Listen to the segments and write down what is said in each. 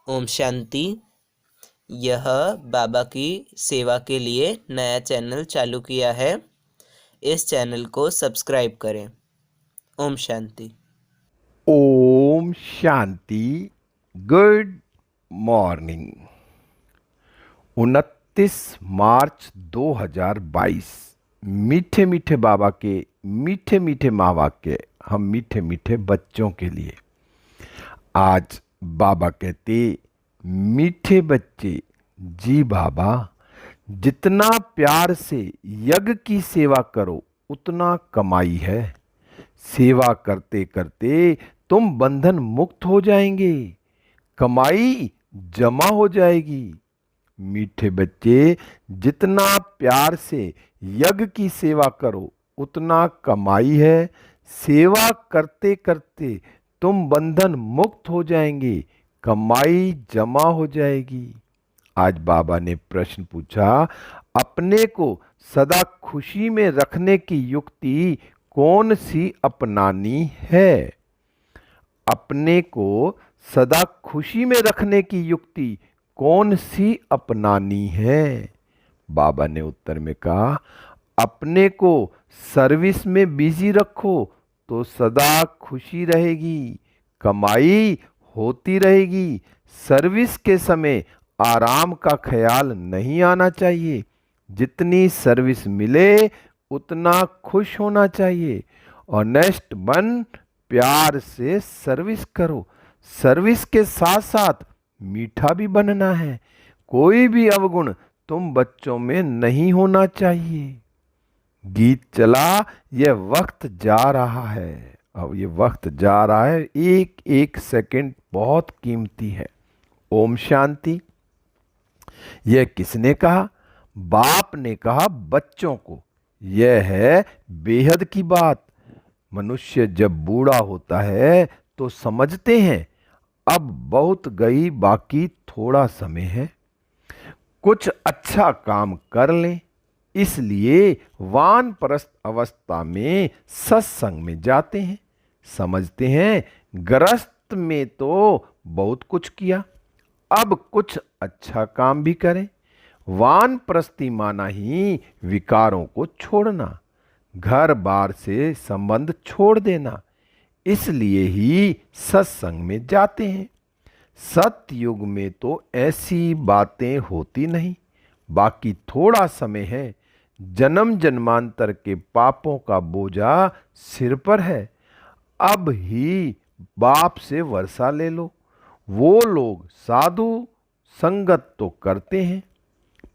ओम शांति। यह बाबा की सेवा के लिए नया चैनल चालू किया है। इस चैनल को सब्सक्राइब करें। ओम शांति। ओम शांति। Good morning. 29 मार्च 2022। मीठे मीठे बाबा के मीठे मीठे महावाक्य हम मीठे मीठे बच्चों के लिए। आज बाबा कहते, मीठे बच्चे जी बाबा, जितना प्यार से यज्ञ की सेवा करो उतना कमाई है। सेवा करते करते तुम बंधन मुक्त हो जाएंगे, कमाई जमा हो जाएगी। मीठे बच्चे, जितना प्यार से यज्ञ की सेवा करो उतना कमाई है। सेवा करते करते तुम बंधन मुक्त हो जाएंगे, कमाई जमा हो जाएगी। आज बाबा ने प्रश्न पूछा, अपने को सदा खुशी में रखने की युक्ति कौन सी अपनानी है? अपने को सदा खुशी में रखने की युक्ति कौन सी अपनानी है? बाबा ने उत्तर में कहा, अपने को सर्विस में बिजी रखो तो सदा खुशी रहेगी, कमाई होती रहेगी। सर्विस के समय आराम का ख्याल नहीं आना चाहिए। जितनी सर्विस मिले उतना खुश होना चाहिए। ऑनेस्ट बन, प्यार से सर्विस करो। सर्विस के साथ साथ मीठा भी बनना है। कोई भी अवगुण तुम बच्चों में नहीं होना चाहिए। गीत चला, यह वक्त जा रहा है। अब ये वक्त जा रहा है, एक एक सेकंड बहुत कीमती है। ओम शांति। यह किसने कहा? बाप ने कहा बच्चों को। यह है बेहद की बात। मनुष्य जब बूढ़ा होता है तो समझते हैं अब बहुत गई, बाकी थोड़ा समय है, कुछ अच्छा काम कर लें। इसलिए वानप्रस्थ अवस्था में सत्संग में जाते हैं। समझते हैं गृहस्थ में तो बहुत कुछ किया, अब कुछ अच्छा काम भी करें। वानप्रस्थी माना ही विकारों को छोड़ना, घर बार से संबंध छोड़ देना। इसलिए ही सत्संग में जाते हैं। सतयुग में तो ऐसी बातें होती नहीं, बाकी थोड़ा समय है। जन्म जन्मांतर के पापों का बोझा सिर पर है। अब ही बाप से वर्षा ले लो। वो लोग साधु संगत तो करते हैं,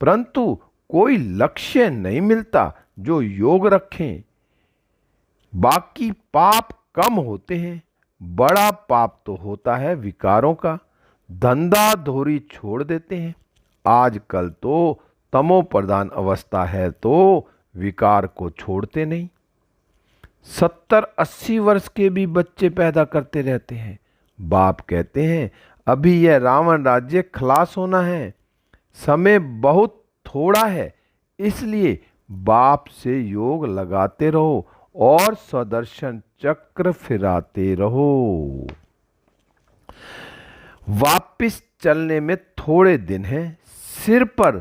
परंतु कोई लक्ष्य नहीं मिलता जो योग रखें। बाकी पाप कम होते हैं। बड़ा पाप तो होता है विकारों का। धंधा धोरी छोड़ देते हैं। आजकल तो तमो प्रधान अवस्था है तो विकार को छोड़ते नहीं। 70-80 वर्ष के भी बच्चे पैदा करते रहते हैं। बाप कहते हैं अभी यह रावण राज्य खलास होना है, समय बहुत थोड़ा है। इसलिए बाप से योग लगाते रहो और स्वदर्शन चक्र फिराते रहो। वापिस चलने में थोड़े दिन हैं। सिर पर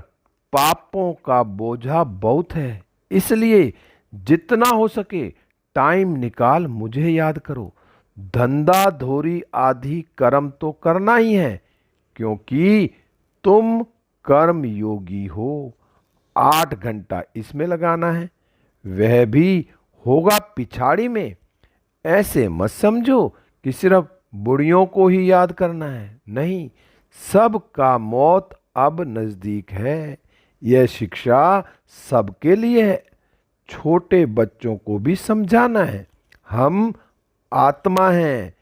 पापों का बोझा बहुत है। इसलिए जितना हो सके टाइम निकाल मुझे याद करो। धंधा धोरी आदि कर्म तो करना ही है, क्योंकि तुम कर्म योगी हो। 8 घंटा इसमें लगाना है, वह भी होगा पिछाड़ी में। ऐसे मत समझो कि सिर्फ बुढ़ियों को ही याद करना है। नहीं, सबका मौत अब नजदीक है। यह शिक्षा सबके लिए है। छोटे बच्चों को भी समझाना है। हम आत्मा हैं,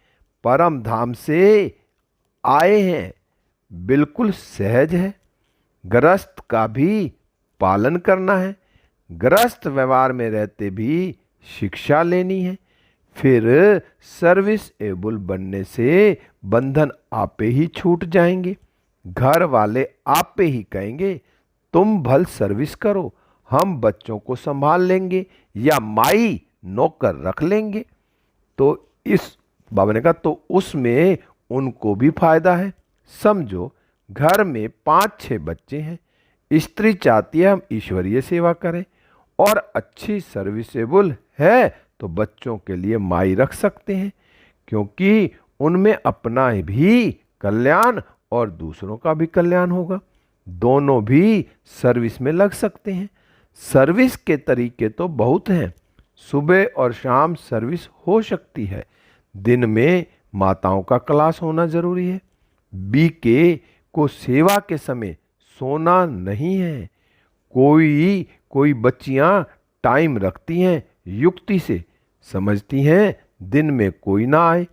परम धाम से आए हैं। बिल्कुल सहज है। गृहस्थ का भी पालन करना है। गृहस्थ व्यवहार में रहते भी शिक्षा लेनी है। फिर सर्विस एबल बनने से बंधन आपे ही छूट जाएंगे। घर वाले आपे ही कहेंगे तुम भल सर्विस करो, हम बच्चों को संभाल लेंगे या माई नौकर रख लेंगे। तो इस बाबा ने कहा तो उसमें उनको भी फायदा है। समझो घर में 5-6 बच्चे हैं। स्त्री चाहती है हम ईश्वरीय सेवा करें और अच्छी सर्विसेबल है तो बच्चों के लिए माई रख सकते हैं, क्योंकि उनमें अपना भी कल्याण और दूसरों का भी कल्याण होगा। दोनों भी सर्विस में लग सकते हैं। सर्विस के तरीके तो बहुत हैं। सुबह और शाम सर्विस हो सकती है। दिन में माताओं का क्लास होना जरूरी है। बीके को सेवा के समय सोना नहीं है। कोई बच्चियां टाइम रखती हैं, युक्ति से समझती हैं दिन में कोई ना आए।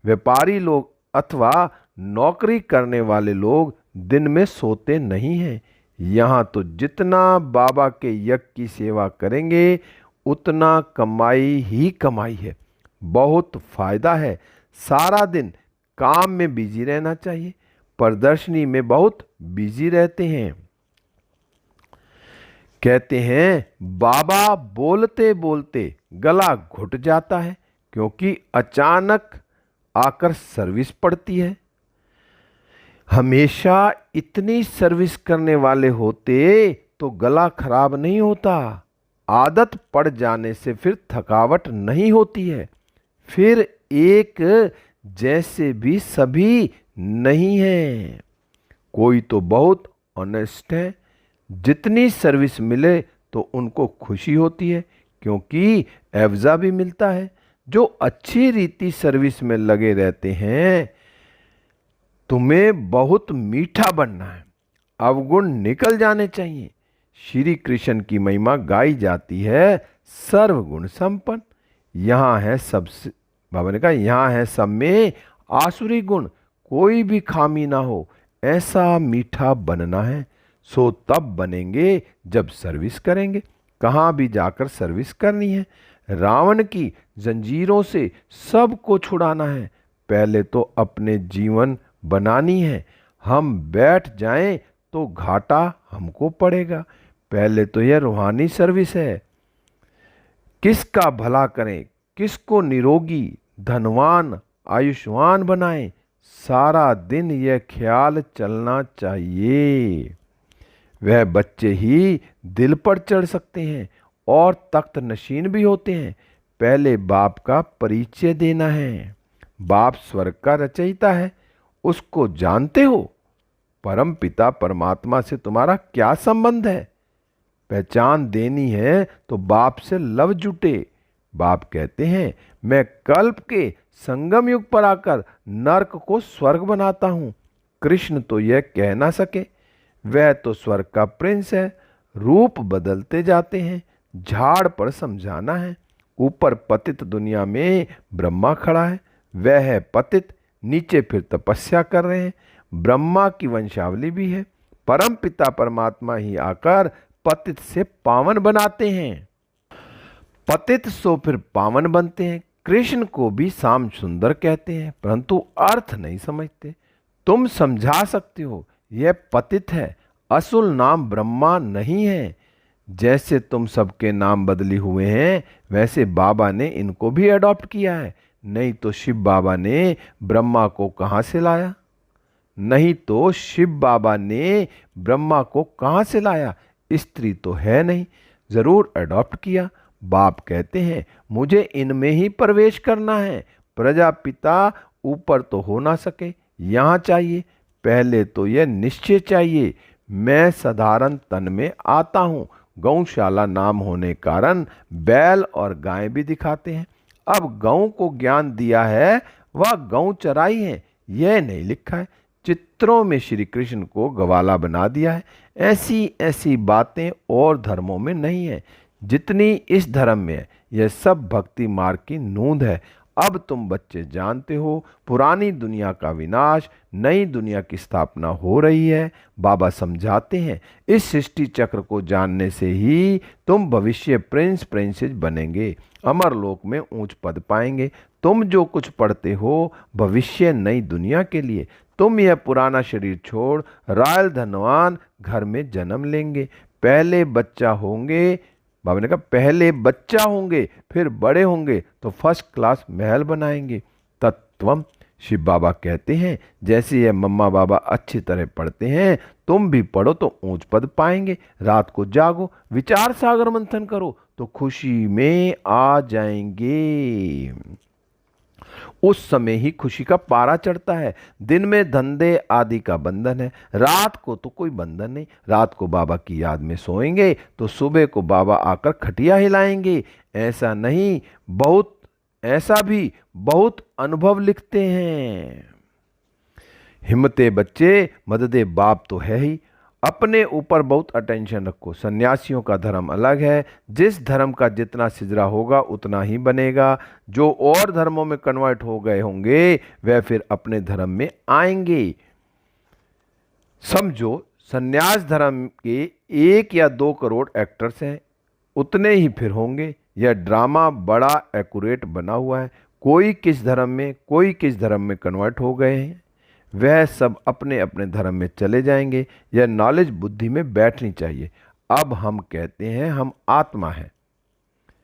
व्यापारी लोग अथवा नौकरी करने वाले लोग दिन में सोते नहीं हैं। यहाँ तो जितना बाबा के यज्ञ की सेवा करेंगे उतना कमाई ही कमाई है। बहुत फायदा है। सारा दिन काम में बिजी रहना चाहिए। प्रदर्शनी में बहुत बिजी रहते हैं। कहते हैं बाबा बोलते बोलते गला घुट जाता है, क्योंकि अचानक आकर सर्विस पड़ती है। हमेशा इतनी सर्विस करने वाले होते तो गला खराब नहीं होता। आदत पड़ जाने से फिर थकावट नहीं होती है। फिर एक जैसे भी सभी नहीं है। कोई तो बहुत ऑनेस्ट है। जितनी सर्विस मिले तो उनको खुशी होती है, क्योंकि एवजा भी मिलता है। जो अच्छी रीति सर्विस में लगे रहते हैं, तुम्हें बहुत मीठा बनना है। अवगुण निकल जाने चाहिए। श्री कृष्ण की महिमा गाई जाती है सर्वगुण संपन्न। यहाँ है सबसे, बाबा ने कहा यहाँ है सब में आसुरी गुण, कोई भी खामी ना हो। ऐसा मीठा बनना है। सो तब बनेंगे जब सर्विस करेंगे। कहाँ भी जाकर सर्विस करनी है। रावण की जंजीरों से सबको छुड़ाना है। पहले तो अपने जीवन बनानी है। हम बैठ जाएं तो घाटा हमको पड़ेगा। पहले तो यह रूहानी सर्विस है। किसका भला करें, किसको निरोगी, धनवान, आयुष्मान बनाएं, सारा दिन यह ख्याल चलना चाहिए। वह बच्चे ही दिल पर चढ़ सकते हैं और तख्त नशीन भी होते हैं। पहले बाप का परिचय देना है। बाप स्वर्ग का रचयिता है, उसको जानते हो? परम पिता परमात्मा से तुम्हारा क्या संबंध है? पहचान देनी है तो बाप से लव जुटे। बाप कहते हैं मैं कल्प के संगम युग पर आकर नरक को स्वर्ग बनाता हूँ। कृष्ण तो यह कह ना सके। वह तो स्वर्ग का प्रिंस है। रूप बदलते जाते हैं। झाड़ पर समझाना है। ऊपर पतित दुनिया में ब्रह्मा खड़ा है। वह है पतित, नीचे फिर तपस्या कर रहे हैं। ब्रह्मा की वंशावली भी है। परम पिता परमात्मा ही आकर पतित से पावन बनाते हैं। पतित सो फिर पावन बनते हैं। कृष्ण को भी श्याम सुंदर कहते हैं, परंतु अर्थ नहीं समझते। तुम समझा सकते हो यह पतित है, असुल नाम ब्रह्मा नहीं है। जैसे तुम सबके नाम बदली हुए हैं, वैसे बाबा ने इनको भी अडॉप्ट किया है। नहीं तो शिव बाबा ने ब्रह्मा को कहाँ से लाया? नहीं तो शिव बाबा ने ब्रह्मा को कहाँ से लाया? स्त्री तो है नहीं, जरूर अडॉप्ट किया। बाप कहते हैं मुझे इनमें ही प्रवेश करना है। प्रजापिता ऊपर तो हो ना सके, यहाँ चाहिए। पहले तो यह निश्चय चाहिए मैं साधारण तन में आता हूँ। गौशाला नाम होने कारण बैल और गाय भी दिखाते हैं। अब गौ को ज्ञान दिया है, वह गौ चराई है, यह नहीं लिखा है। चित्रों में श्री कृष्ण को गवाला बना दिया है। ऐसी ऐसी बातें और धर्मों में नहीं है जितनी इस धर्म में है। यह सब भक्ति मार्ग की नूंद है। अब तुम बच्चे जानते हो पुरानी दुनिया का विनाश, नई दुनिया की स्थापना हो रही है। बाबा समझाते हैं इस सृष्टि चक्र को जानने से ही तुम भविष्य प्रिंस प्रिंसेस बनेंगे, अमर लोक में ऊंच पद पाएंगे। तुम जो कुछ पढ़ते हो भविष्य नई दुनिया के लिए। तुम यह पुराना शरीर छोड़ रॉयल धनवान घर में जन्म लेंगे। पहले बच्चा होंगे, बाबा ने कहा पहले बच्चा होंगे, फिर बड़े होंगे तो फर्स्ट क्लास महल बनाएंगे। तत्वम शिव बाबा कहते हैं जैसे ये मम्मा बाबा अच्छी तरह पढ़ते हैं, तुम भी पढ़ो तो ऊंच पद पाएंगे। रात को जागो, विचार सागर मंथन करो तो खुशी में आ जाएंगे। उस समय ही खुशी का पारा चढ़ता है। दिन में धंधे आदि का बंधन है, रात को तो कोई बंधन नहीं। रात को बाबा की याद में सोएंगे तो सुबह को बाबा आकर खटिया हिलाएंगे। ऐसा भी बहुत अनुभव लिखते हैं। हिम्मते बच्चे, मददे बाप तो है ही। अपने ऊपर बहुत अटेंशन रखो। सन्यासियों का धर्म अलग है। जिस धर्म का जितना सिजरा होगा उतना ही बनेगा। जो और धर्मों में कन्वर्ट हो गए होंगे वह फिर अपने धर्म में आएंगे। समझो, सन्यास धर्म के 1 या 2 करोड़ एक्टर्स हैं, उतने ही फिर होंगे। यह ड्रामा बड़ा एक्यूरेट बना हुआ है। कोई किस धर्म में कन्वर्ट हो गए हैं, वह सब अपने अपने धर्म में चले जाएंगे। यह नॉलेज बुद्धि में बैठनी चाहिए। अब हम कहते हैं हम आत्मा है,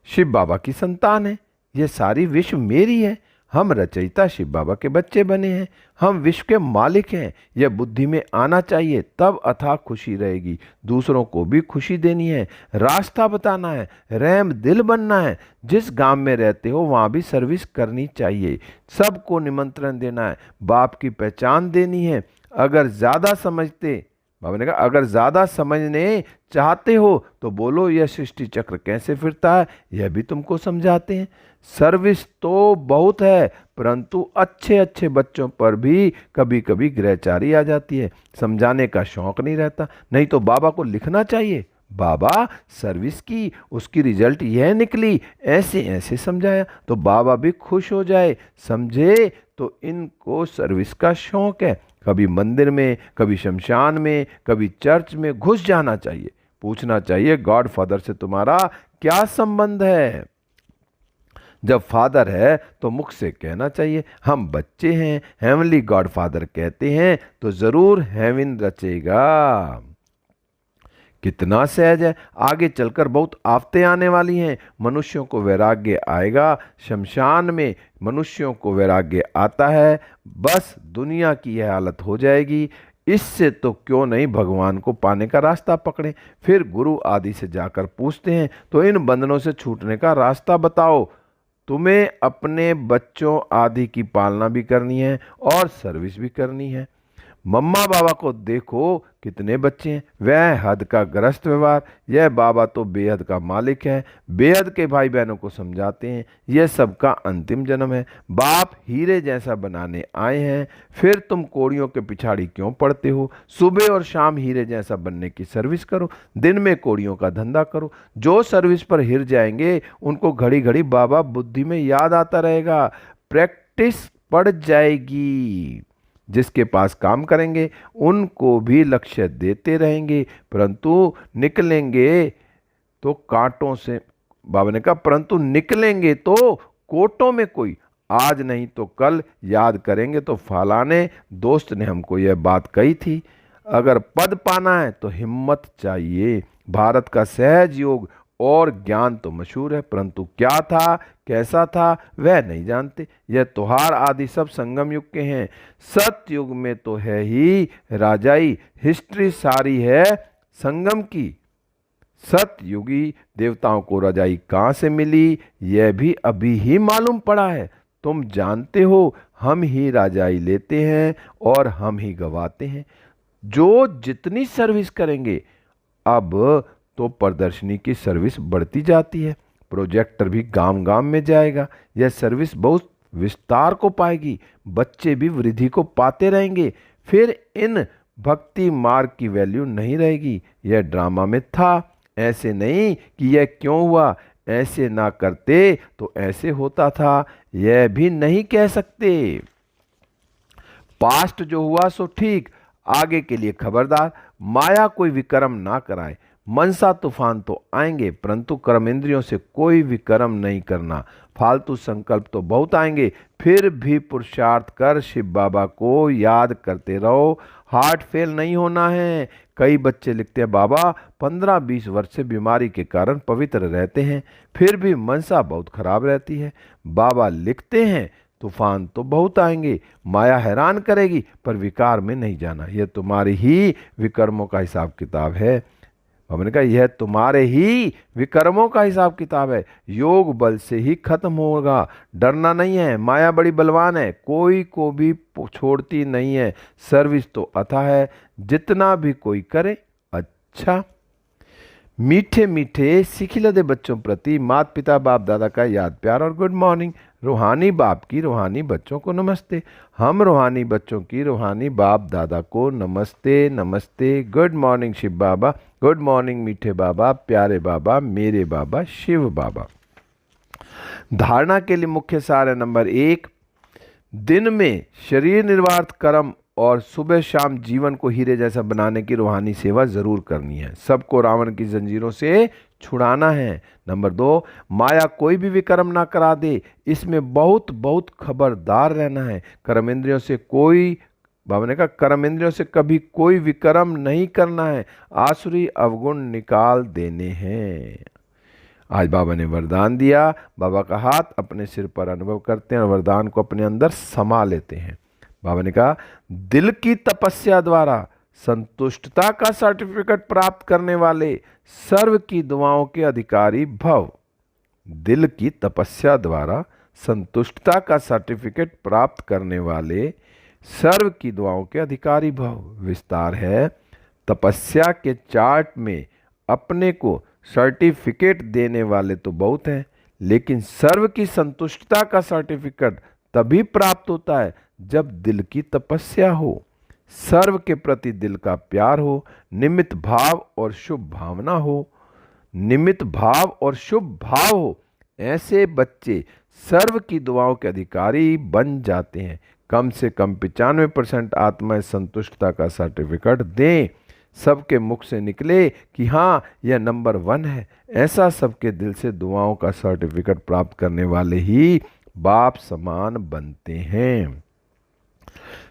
शिव बाबा की संतान है। यह सारी विश्व मेरी है। हम रचयिता शिव बाबा के बच्चे बने हैं। हम विश्व के मालिक हैं। यह बुद्धि में आना चाहिए, तब अथाह खुशी रहेगी। दूसरों को भी खुशी देनी है, रास्ता बताना है, रहम दिल बनना है। जिस गांव में रहते हो वहाँ भी सर्विस करनी चाहिए। सबको निमंत्रण देना है, बाप की पहचान देनी है। बाबा ने कहा अगर ज़्यादा समझने चाहते हो तो बोलो यह सृष्टि चक्र कैसे फिरता है, यह भी तुमको समझाते हैं। सर्विस तो बहुत है, परंतु अच्छे अच्छे बच्चों पर भी कभी कभी ग्रहचारी आ जाती है। समझाने का शौक नहीं रहता। नहीं तो बाबा को लिखना चाहिए, बाबा सर्विस की, उसकी रिजल्ट यह निकली, ऐसे ऐसे समझाया तो बाबा भी खुश हो जाए। समझे तो इनको सर्विस का शौक है। कभी मंदिर में, कभी शमशान में, कभी चर्च में घुस जाना चाहिए। पूछना चाहिए गॉड फादर से तुम्हारा क्या संबंध है। जब फादर है तो मुख से कहना चाहिए हम बच्चे हैं, हेवनली गॉड फादर कहते हैं तो जरूर हेवन रचेगा। कितना सहज है। आगे चलकर बहुत आफतें आने वाली हैं। मनुष्यों को वैराग्य आएगा। शमशान में मनुष्यों को वैराग्य आता है, बस दुनिया की यह हालत हो जाएगी। इससे तो क्यों नहीं भगवान को पाने का रास्ता पकड़ें। फिर गुरु आदि से जाकर पूछते हैं तो इन बंधनों से छूटने का रास्ता बताओ। तुम्हें अपने बच्चों आदि की पालना भी करनी है और सर्विस भी करनी है। मम्मा बाबा को देखो कितने बच्चे हैं, वह हद का ग्रस्त व्यवहार। यह बाबा तो बेहद का मालिक है, बेहद के भाई बहनों को समझाते हैं यह सबका अंतिम जन्म है। बाप हीरे जैसा बनाने आए हैं, फिर तुम कोड़ियों के पिछाड़ी क्यों पड़ते हो। सुबह और शाम हीरे जैसा बनने की सर्विस करो, दिन में कोड़ियों का धंधा करो। जो सर्विस पर हिर जाएंगे उनको घड़ी घड़ी बाबा बुद्धि में याद आता रहेगा, प्रैक्टिस पड़ जाएगी। जिसके पास काम करेंगे उनको भी लक्ष्य देते रहेंगे, परंतु निकलेंगे तो कांटों से। बाबा ने कहा परंतु निकलेंगे तो कोटों में कोई। आज नहीं तो कल याद करेंगे तो फलाने दोस्त ने हमको यह बात कही थी। अगर पद पाना है तो हिम्मत चाहिए। भारत का सहज योग और ज्ञान तो मशहूर है, परंतु क्या था कैसा था वह नहीं जानते। यह त्योहार आदि सब संगम युग के हैं। सत्य युग में तो है ही राजाई, हिस्ट्री सारी है संगम की। सतयुगी देवताओं को रजाई कहाँ से मिली यह भी अभी ही मालूम पड़ा है। तुम जानते हो हम ही राजाई लेते हैं और हम ही गवाते हैं। जो जितनी सर्विस करेंगे, अब तो प्रदर्शनी की सर्विस बढ़ती जाती है। प्रोजेक्टर भी गांव गांव में जाएगा। यह सर्विस बहुत विस्तार को पाएगी। बच्चे भी वृद्धि को पाते रहेंगे। फिर इन भक्ति मार्ग की वैल्यू नहीं रहेगी। यह ड्रामा में था, ऐसे नहीं कि यह क्यों हुआ, ऐसे ना करते तो ऐसे होता था, यह भी नहीं कह सकते। पास्ट जो हुआ सो ठीक, आगे के लिए खबरदार। माया कोई विक्रम ना कराए। मनसा तूफान तो आएंगे, परंतु कर्म इंद्रियों से कोई विक्रम नहीं करना। फालतू संकल्प तो बहुत आएंगे, फिर भी पुरुषार्थ कर शिव बाबा को याद करते रहो। हार्ट फेल नहीं होना है। कई बच्चे लिखते हैं बाबा 15-20 वर्ष से बीमारी के कारण पवित्र रहते हैं, फिर भी मनसा बहुत खराब रहती है। बाबा लिखते हैं तूफान तो बहुत आएंगे, माया हैरान करेगी, पर विकार में नहीं जाना। यह तुम्हारी ही विकर्मों का हिसाब किताब है। हमने कहा यह तुम्हारे ही विकर्मों का हिसाब किताब है। योग बल से ही खत्म होगा। डरना नहीं है, माया बड़ी बलवान है, कोई को भी छोड़ती नहीं है। सर्विस तो अथाह है, जितना भी कोई करे अच्छा। मीठे मीठे सिखिलदे बच्चों प्रति माता पिता बाप दादा का याद प्यार और गुड मॉर्निंग। रूहानी बाप की रूहानी बच्चों को नमस्ते। हम रूहानी बच्चों की रूहानी बाप दादा को नमस्ते नमस्ते। गुड मॉर्निंग शिव बाबा, गुड मॉर्निंग मीठे बाबा, प्यारे बाबा, मेरे बाबा शिव बाबा। धारणा के लिए मुख्य सार है नंबर 1, दिन में शरीर निर्वाह कर्म और सुबह शाम जीवन को हीरे जैसा बनाने की रूहानी सेवा जरूर करनी है। सबको रावण की जंजीरों से छुड़ाना है। नंबर 2, माया कोई भी विकर्म ना करा दे, इसमें बहुत बहुत खबरदार रहना है। कर्मेंद्रियों से कोई, बाबा ने कहा कर्मेंद्रियों से कभी कोई विकर्म नहीं करना है। आसुरी अवगुण निकाल देने हैं। आज बाबा ने वरदान दिया। बाबा का हाथ अपने सिर पर अनुभव करते हैं और वरदान को अपने अंदर समा लेते हैं। बाबा ने कहा दिल की तपस्या द्वारा संतुष्टता का सर्टिफिकेट प्राप्त करने वाले सर्व की दुआओं के अधिकारी भव। दिल की तपस्या द्वारा संतुष्टता का सर्टिफिकेट प्राप्त करने वाले सर्व की दुआओं के अधिकारी भव। विस्तार है, तपस्या के चार्ट में अपने को सर्टिफिकेट देने वाले तो बहुत हैं, लेकिन सर्व की संतुष्टता का सर्टिफिकेट तभी प्राप्त होता है जब दिल की तपस्या हो, सर्व के प्रति दिल का प्यार हो, निमित्त भाव और शुभ भावना हो। निमित्त भाव और शुभ भाव हो, ऐसे बच्चे सर्व की दुआओं के अधिकारी बन जाते हैं। कम से कम 95% आत्माएं संतुष्टता का सर्टिफिकेट दें। सबके मुख से निकले कि हाँ यह नंबर 1 है। ऐसा सबके दिल से दुआओं का सर्टिफिकेट प्राप्त करने वाले ही बाप समान बनते हैं।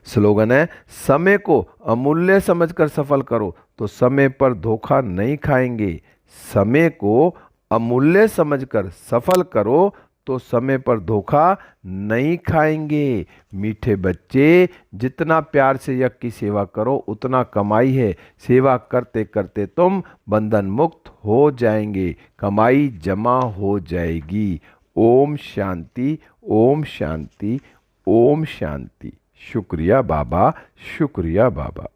स्लोगन है, समय को अमूल्य समझकर सफल करो तो समय पर धोखा नहीं खाएंगे। समय को अमूल्य समझकर सफल करो तो समय पर धोखा नहीं खाएंगे। मीठे बच्चे, जितना प्यार से यज्ञ की सेवा करो उतना कमाई है। सेवा करते करते तुम बंधन मुक्त हो जाएंगे, कमाई जमा हो जाएगी। ओम शांति, ओम शांति, ओम शांति। शुक्रिया बाबा, शुक्रिया बाबा।